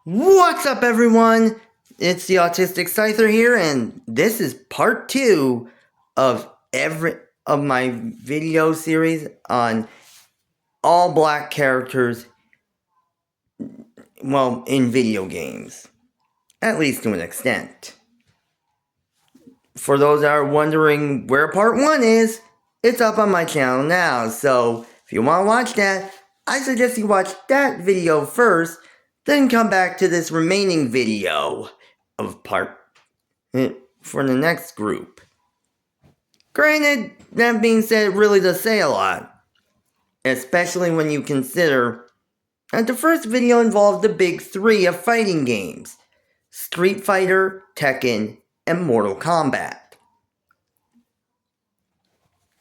What's up, everyone? It's the Autistic Scyther here, and this is part 2 of my video series on all black characters, well, in video games, at least to an extent. For those that are wondering where part 1 is, it's up on my channel now, so if you want to watch that, I suggest you watch that video first, then come back to this remaining video of part for the next group. Granted, that being said, it really does say a lot, especially when you consider that the first video involved the big three of fighting games: Street Fighter, Tekken, and Mortal Kombat.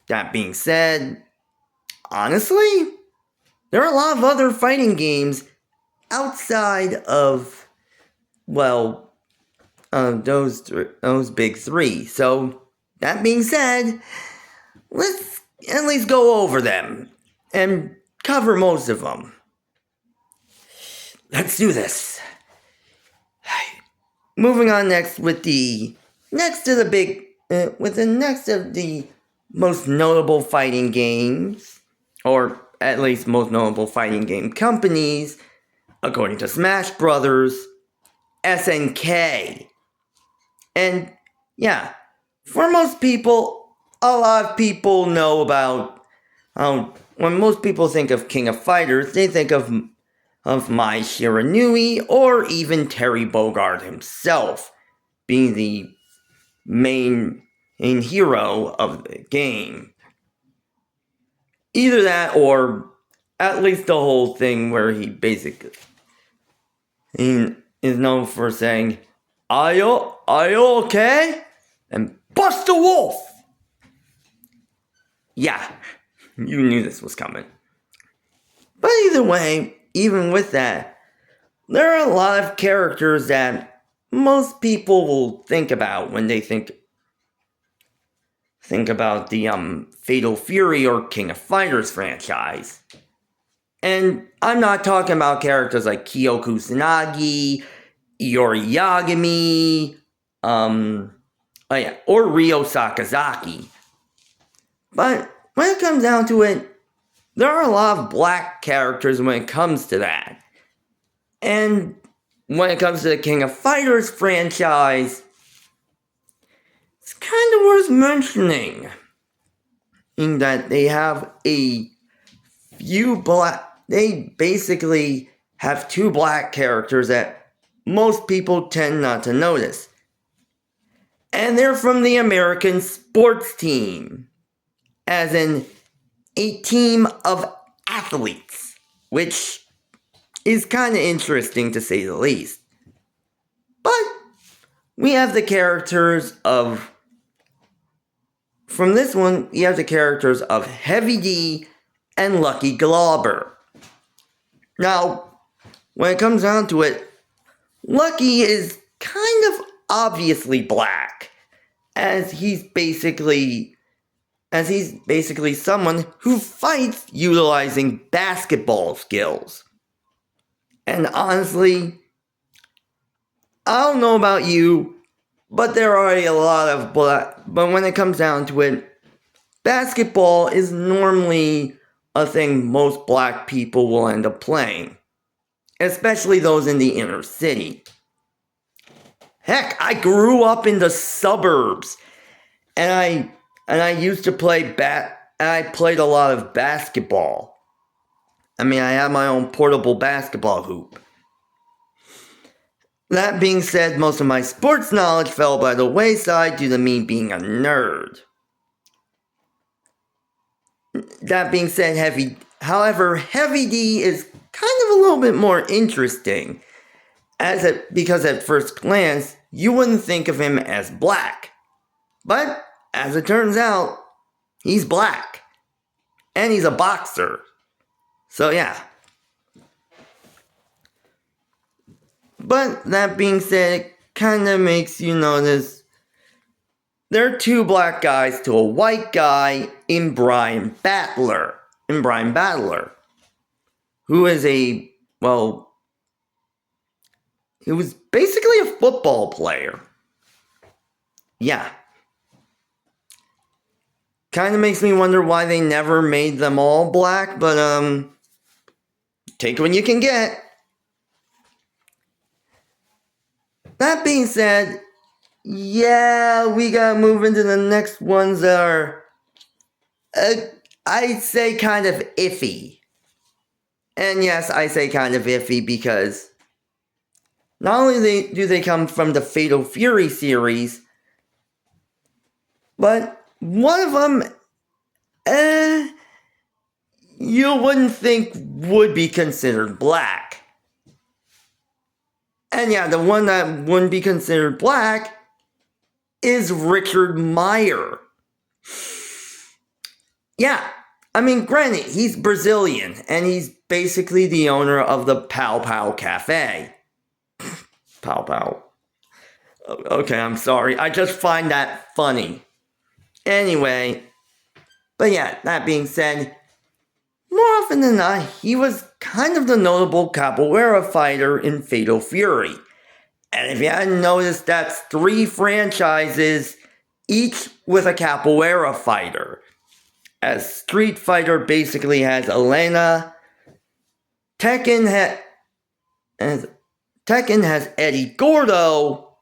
That being said, honestly, there are a lot of other fighting games outside of, well, those big three. So, that being said, let's at least go over them and cover most of them. Let's do this. Moving on next with the next of the most notable fighting games, or at least most notable fighting game companies, according to Smash Brothers, SNK. And yeah, for most people, a lot of people know about, when most people think of King of Fighters, they think of Mai Shiranui or even Terry Bogard himself being the main hero of the game. Either that, or at least the whole thing where he basically is known for saying, Are you okay? And bust a wolf! Yeah, you knew this was coming. But either way, even with that, there are a lot of characters that most people will think about when they think about the Fatal Fury or King of Fighters franchise. And I'm not talking about characters like Kyo Kusanagi, Iori Yagami, or Ryo Sakazaki. But when it comes down to it, there are a lot of black characters when it comes to that. And when it comes to the King of Fighters franchise, it's kind of worth mentioning in that they have they basically have two black characters that most people tend not to notice. And they're from the American sports team, as in a team of athletes, which is kind of interesting to say the least. But we have the characters of, from this one, we have the characters of Heavy D and Lucky Glauber. Now, when it comes down to it, Lucky is kind of obviously black, as he's basically someone who fights utilizing basketball skills. And honestly, I don't know about you, but there are a lot of but when it comes down to it, basketball is normally a thing most black people will end up playing, especially those in the inner city. Heck, I grew up in the suburbs, and I used to play I played a lot of basketball. I mean, I had my own portable basketball hoop. That being said, most of my sports knowledge fell by the wayside due to me being a nerd. That being said, Heavy D is kind of a little bit more interesting, because at first glance, you wouldn't think of him as black. But, as it turns out, he's black. And he's a boxer. So yeah. But that being said, it kind of makes you notice there are two black guys to a white guy in Brian Battler. Who is He was basically a football player. Yeah. Kind of makes me wonder why they never made them all black, but take what you can get. That being said, yeah, we gotta move into the next ones that are, I'd say kind of iffy. And yes, I say kind of iffy because not only do they come from the Fatal Fury series, but one of them, you wouldn't think would be considered black. And yeah, the one that wouldn't be considered black is Richard Meyer. Yeah, I mean, granted, he's Brazilian, and he's basically the owner of the Pow Pow Cafe. Pow Pow. Okay, I'm sorry. I just find that funny. Anyway, but yeah, that being said, more often than not, he was kind of the notable capoeira fighter in Fatal Fury. And if you hadn't noticed, that's 3 franchises, each with a capoeira fighter. As Street Fighter basically has Elena, Tekken has Eddie Gordo,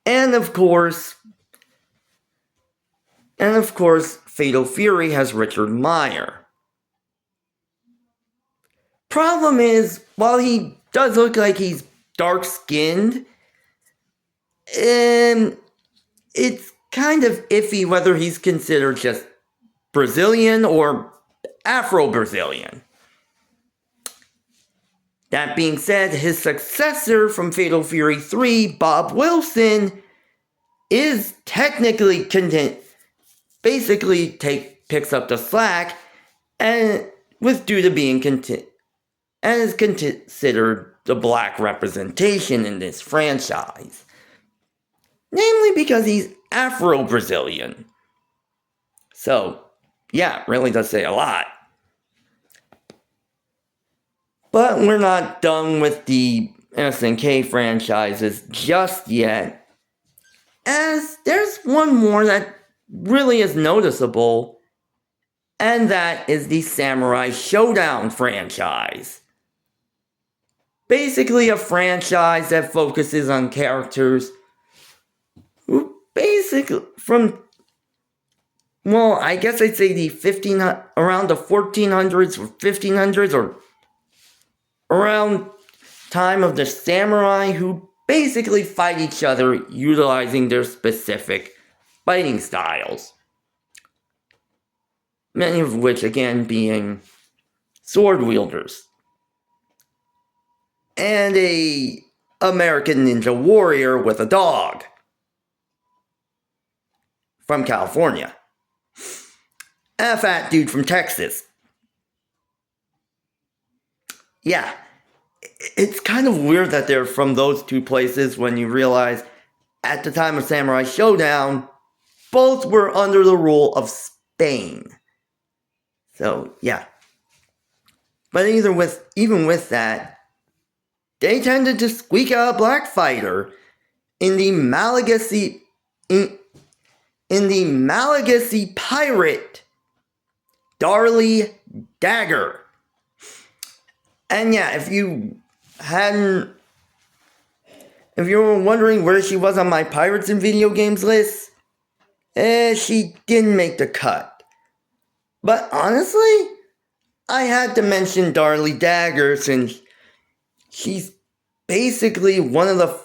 and of course, Fatal Fury has Richard Meyer. Problem is, while he does look like he's dark-skinned, it's kind of iffy whether he's considered just Brazilian or Afro-Brazilian. That being said, his successor from Fatal Fury 3, Bob Wilson, is technically picks up the slack and due to being and is considered the black representation in this franchise. Namely because he's Afro-Brazilian. So, yeah, really does say a lot. But we're not done with the SNK franchises just yet, as there's one more that really is noticeable, and that is the Samurai Shodown franchise. Basically a franchise that focuses on characters who basically I guess I'd say around the 1400s or 1500s or around time of the samurai, who basically fight each other utilizing their specific fighting styles. Many of which, again, being sword wielders. And a American Ninja Warrior with a dog. From California. And a fat dude from Texas. Yeah, it's kind of weird that they're from those 2 places when you realize at the time of Samurai Shodown, both were under the rule of Spain. So, yeah. But even with that, they tended to squeak out a black fighter in the Malagasy pirate Darlie Dagger. And yeah, if you were wondering where she was on my Pirates in Video Games list, she didn't make the cut. But honestly, I had to mention Darlie Dagger since she's basically one of the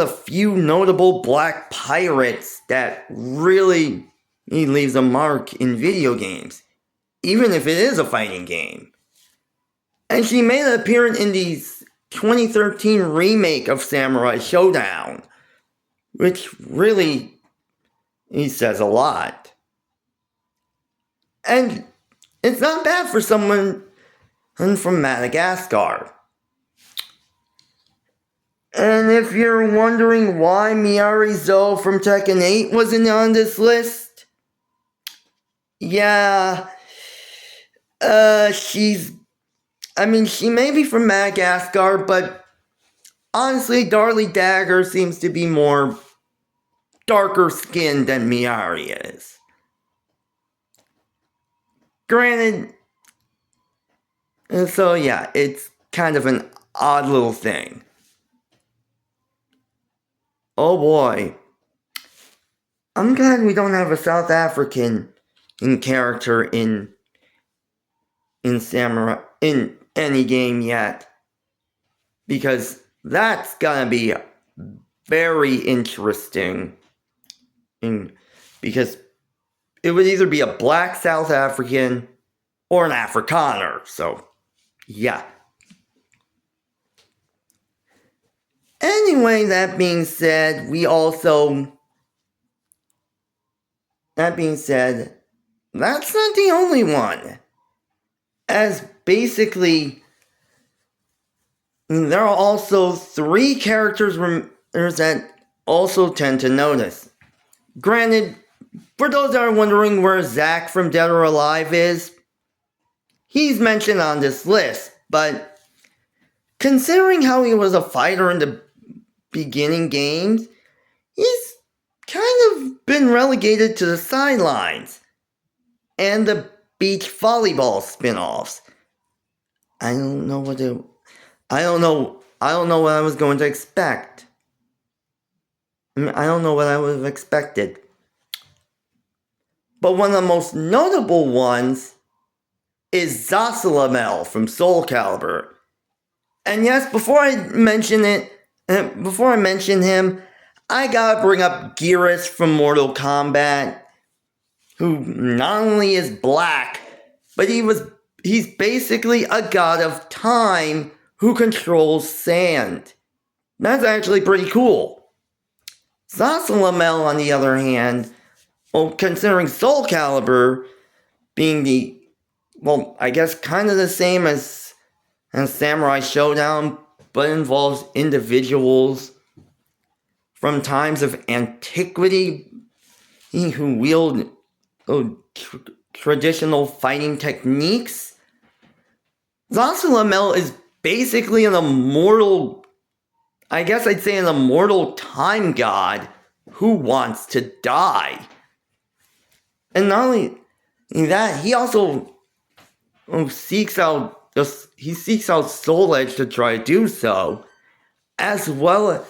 few notable black pirates that really leaves a mark in video games, even if it is a fighting game. And she made an appearance in the 2013 remake of Samurai Shodown, which really says a lot. And it's not bad for someone from Madagascar. And if you're wondering why Miari Zo from Tekken 8 wasn't on this list, yeah, she's I mean, she may be from Madagascar, but honestly, Darlie Dagger seems to be more darker skinned than Miari is. Granted, so yeah, it's kind of an odd little thing. Oh boy. I'm glad we don't have a South African character in Samurai in any game yet. Because that's gonna be very interesting. Because it would either be a black South African or an Afrikaner. So, yeah. Anyway, that being said, that's not the only one. As basically, there are also 3 characters that also tend to notice. Granted, for those that are wondering where Zack from Dead or Alive is, he's mentioned on this list, but considering how he was a fighter in the beginning games, he's kind of been relegated to the sidelines and the beach volleyball spin-offs. I don't know what I was going to expect. I don't know what I would have expected. But one of the most notable ones is Zasalamel from Soul Calibur. And yes, before I mention him, I gotta bring up Geras from Mortal Kombat, who not only is black, but he's basically a god of time who controls sand. That's actually pretty cool. Zasalamel, on the other hand, well, considering Soul Calibur being I guess kind of the same as Samurai Showdown, but involves individuals from times of antiquity who wield traditional fighting techniques. Zasalamel is basically an immortal, I guess I'd say an immortal time god who wants to die. And not only that, he also seeks out Soul Edge to try to do so, as well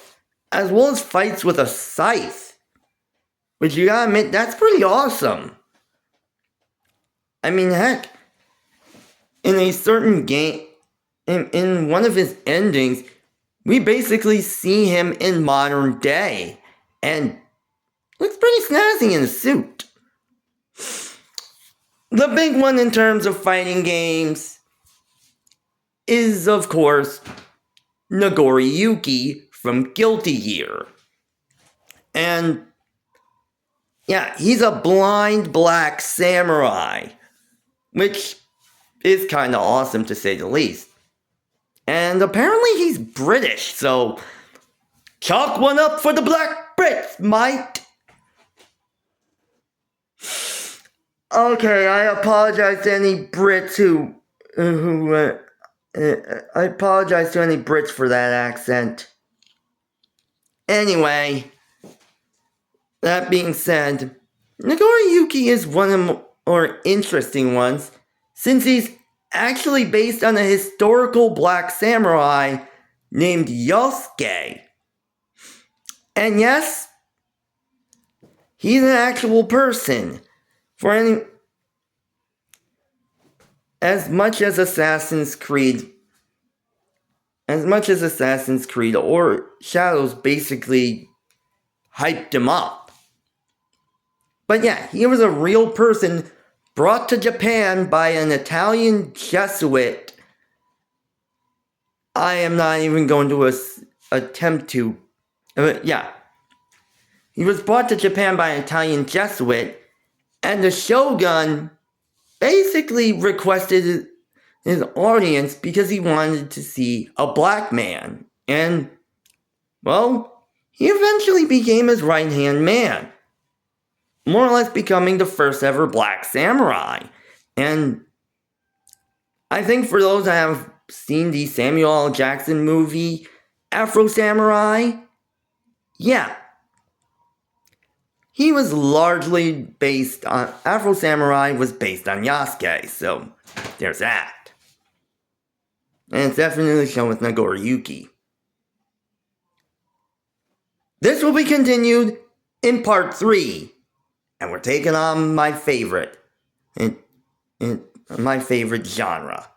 as fights with a scythe, which you gotta admit, that's pretty awesome. I mean, heck, in a certain game, in one of his endings, we basically see him in modern day, and looks pretty snazzy in a suit. The big one in terms of fighting games is, of course, Nagoriyuki from Guilty Gear. And yeah, he's a blind black samurai, which is kind of awesome to say the least. And apparently he's British, so chalk one up for the Black Brits, mate. Okay, I apologize to any Brits I apologize to any Brits for that accent. Anyway, that being said, Nagoriyuki is one of the more interesting ones, since he's actually based on a historical black samurai named Yosuke. And yes, he's an actual person. As much as Assassin's Creed or Shadows basically hyped him up. But yeah, he was a real person brought to Japan by an Italian Jesuit. I am not even going to attempt to. Yeah. He was brought to Japan by an Italian Jesuit, and the Shogun basically requested his audience because he wanted to see a black man. And, well, he eventually became his right-hand man, more or less becoming the first ever black samurai. And I think for those that have seen the Samuel L. Jackson movie Afro Samurai? Yeah. He was largely based on... Afro Samurai was based on Yasuke, so there's that. And it's definitely shown with Nagoriyuki. This will be continued in part 3. And we're taking on my favorite. My favorite genre.